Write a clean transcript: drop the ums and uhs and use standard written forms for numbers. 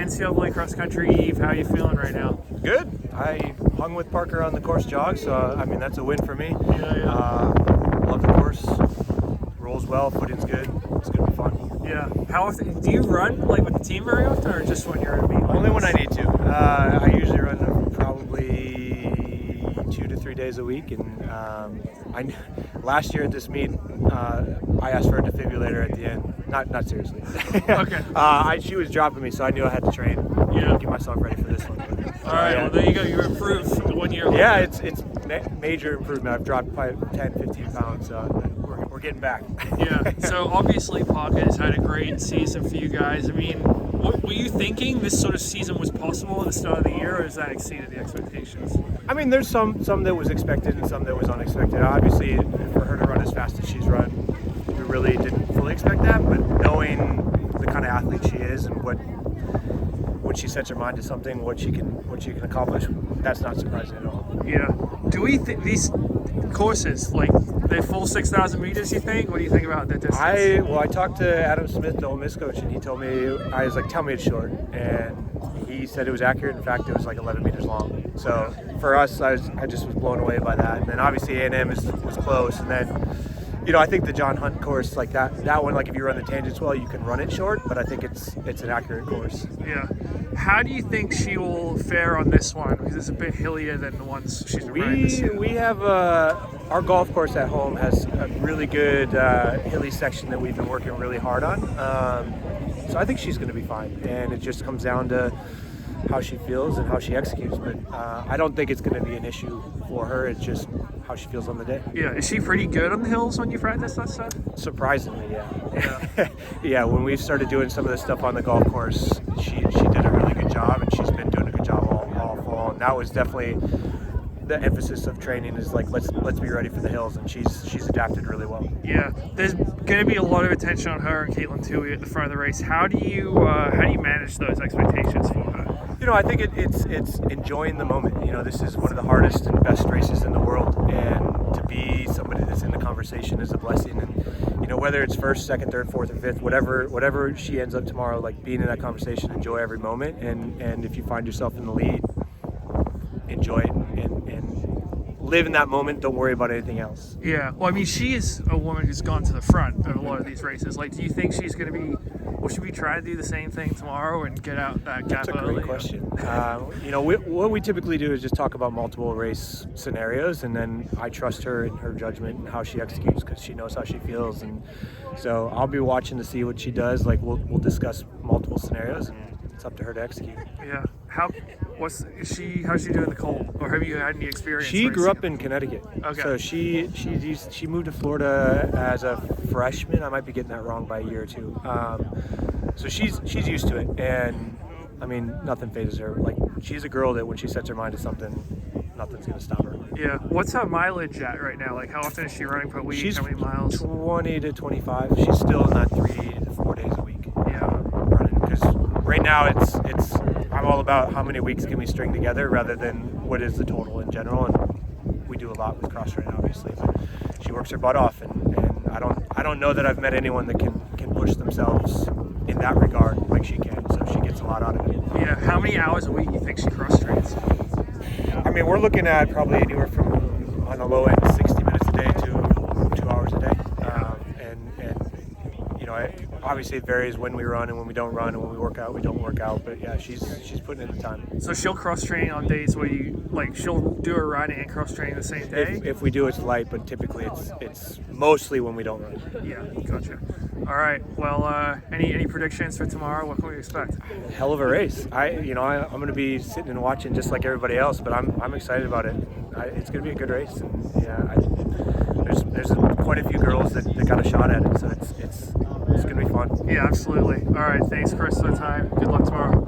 NCAA cross country eve. How are you feeling right now? Good. I hung with Parker on the course jog, so I mean that's a win for me. Yeah. Love the course. Rolls well. Footing's good. It's gonna be fun. Yeah. How often do you run, like with the team very often, or just when you're meeting? Only when I need to. I usually run probably 2 to 3 days a week, and last year at this meet, I asked for a defibrillator at the end. Not seriously. Okay. She was dropping me, so I knew I had to train. Get myself ready for this one. All right. Well, there you go. You improved 1 year. Yeah, it's major improvement. I've dropped probably 10, 15 pounds. We're getting back. Yeah. So obviously Parker has had a great season for you guys. I mean, what were you thinking this sort of season was possible at the start of the year, or has that exceeded the expectations? I mean, there's some that was expected and some that was unexpected. Obviously, for her to run as fast as she's run, we really didn't fully expect that. But knowing the kind of athlete she is and when she sets her mind to something, what she can accomplish, that's not surprising at all. Yeah. Do we think these courses, like they're full 6,000 meters? You think? What do you think about that distance? I talked to Adam Smith, the Ole Miss coach, and he told me, I was like, tell me it's short, and he said it was accurate. In fact, it was like 11 meters long. So for us, I just was blown away by that. And then obviously A&M was close, and then I think the John Hunt course, like that one, like if you run the tangents well, you can run it short, but I think it's an accurate course. Yeah. How do you think she will fare on this one? Because it's a bit hillier than the ones she's been running this year. We have our golf course at home has a really good hilly section that we've been working really hard on. So I think she's going to be fine, and it just comes down to how she feels and how she executes. But I don't think it's going to be an issue for her. It's just how she feels on the day. Yeah, is she pretty good on the hills when you practice that stuff? Surprisingly, yeah. Yeah, when we started doing some of the stuff on the golf course, she did a really good job, and she's been doing a good job all fall. And that was definitely the emphasis of training, is like let's be ready for the hills, and she's adapted really well. Yeah, there's going to be a lot of attention on her and Caitlin Tui at the front of the race. How do you manage those expectations for her? I think it's enjoying the moment. This is one of the hardest and best races in the world, and to be somebody that's in the conversation is a blessing. And whether it's first, second, third, fourth, or fifth, whatever she ends up tomorrow, like being in that conversation, enjoy every moment. And if you find yourself in the lead, enjoy it and live in that moment. Don't worry about anything else. Yeah. Well, I mean, she is a woman who's gone to the front of a lot of these races. Like, do you think she's going to be? Or should we try to do the same thing tomorrow and get out that gap early? That's a great question. What we typically do is just talk about multiple race scenarios, and then I trust her in her judgment and how she executes, because she knows how she feels. And so I'll be watching to see what she does. Like we'll discuss multiple scenarios, and it's up to her to execute. Yeah. How's she doing the cold? Or have you had any experience? She grew up in Connecticut. Okay. So she moved to Florida as a freshman. I might be getting that wrong by a year or two. So she's used to it, and I mean nothing phases her. Like, she's a girl that when she sets her mind to something, nothing's gonna stop her. Yeah. What's her mileage at right now? Like, how often is she running per week? She's how many miles? 20 to 25. She's still in that 3 to 4 days a week. Yeah. Running, because right now it's I'm all about how many weeks can we string together rather than what is the total in general. And we do a lot with cross training, obviously, but she works her butt off, and I don't know that I've met anyone that can push themselves in that regard like she can. So she gets a lot out of it. Yeah. How many hours a week do you think she cross trains? I mean, we're looking at probably anywhere from, on the low end, 60 minutes a day to 2 hours a day. Obviously it varies when we run and when we don't run, and when we work out, we don't work out. But yeah, she's putting in the time. So she'll cross train on days where she'll do her riding and cross training the same day? If we do, it's light, but typically it's mostly when we don't run. Yeah, gotcha. All right. Well, any predictions for tomorrow? What can we expect? Hell of a race. I'm going to be sitting and watching just like everybody else, but I'm excited about it. It's going to be a good race, and yeah, there's quite a few girls that got a shot at it, so it's going to be fun. Yeah, absolutely. All right. Thanks, Chris, for the time. Good luck tomorrow.